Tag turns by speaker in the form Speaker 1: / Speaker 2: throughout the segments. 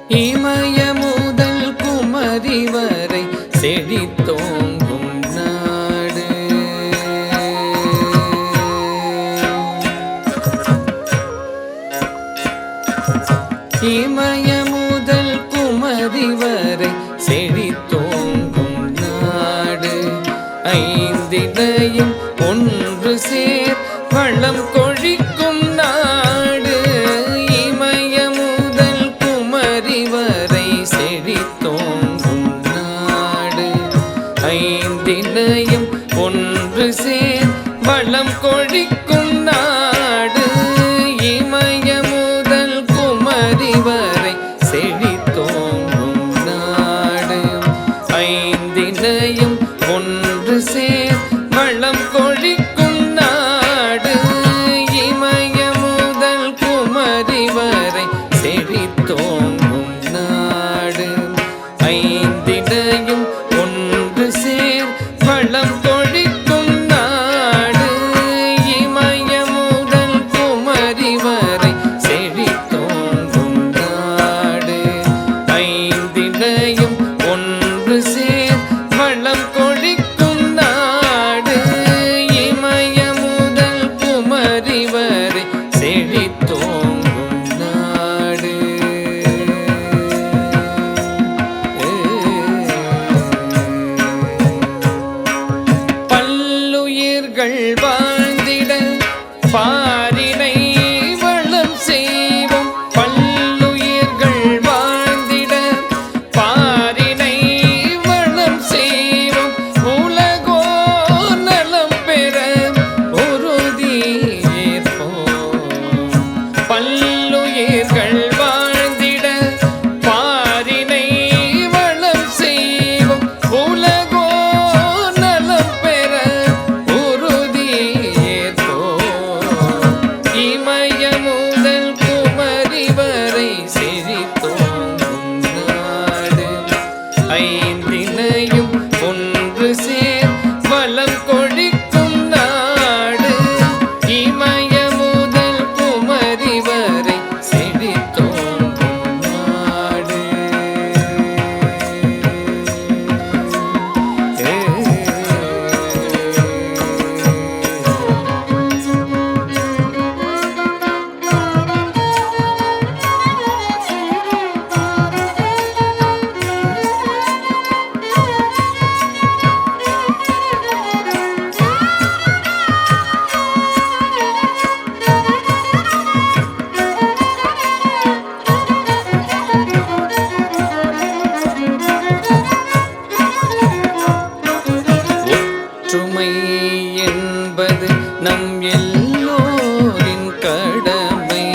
Speaker 1: இமய முதல் குமரி வரை செழித்தோங்கும் நாடு. இமய முதல் குமரி வரை செழித்தோங்கும் நாடு. ஐந்தினையும் ஒன்று சேர் வளம் கொழிக்கும் நாடு. இமய முதல் குமரி வரை செழித்தோங்கும் நாடு. ஐந்தினையும் ஒன்று சேர் வளம் கொழிக்கும் நாடு. இமய முதல் குமரி வரை செழித்தோங்கும் நாடு. ஐந்தினையும் ஒன்று சேர் வளம் கொழிக்கும் நாடு. இமய முதல் குமரி வரை செழித்தோங்கும் நாடு. ஐந்தினையும் ஒன்று சேர் வளம் கொழிக்கும் நாடு. இமய முதல் குமரி வரை செழித்தோங்கும் நாடு. ஐந்தினையும் ஒன்று சேர் வளம் கொழிக்கும் நாடு. இமய முதல் குமரி வரை செழித்தோங்கும் நாடு. பல்லுயிர்கள் வாழ்ந்திட பாரினை வளம் செய்வோம். பல்லுயிர்கள் வாழ்ந்திட பாரினை வளம் செய்வோம். உலகோ நலம் பெற உறுதி ஏற்போம். பல்லுயிர்கள் வாழ்ந்திட பாரினை வளம் செய்வோம். உலகோ நலம் பெற உறுதி ஏற்போம். இமய முதல் குமரி வரை செழித்தோங்கும் நாடு. ஐந்தினையும் ஒன்று சேர் வளம் கொழிக்கும் நாடு. இமய முதல் குமரி வரை செழித்தோங்கும் நாடு. ஒற்றுமை என்பது நம் எல்லோரின் கடமை.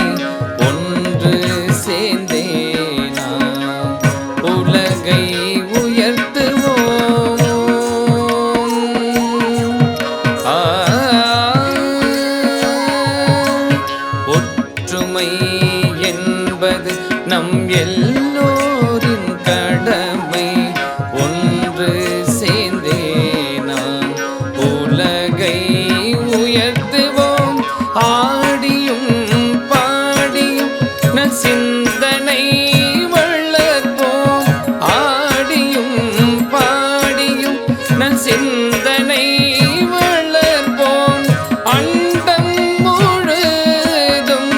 Speaker 1: ஒன்று சேர்ந்தே நாம் உலகை உயர்த்துவோம். ஒற்றுமை என்பது நம் எல்லோரின் கடமை. ஒன்று சேர்ந்தே நாம் உலகை உயர்த்துவோம். ஆடியும் பாடியும் நம் சிந்தனை வளர்ப்போம். ஆடியும் பாடியும் நம் சிந்தனை வளர்ப்போம். அண்டம் முழுதும்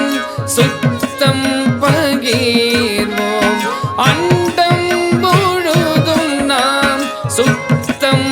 Speaker 1: சுத்தம் பகீர்வோம். அண்டம் முழுதும் நாம் சுத்தம்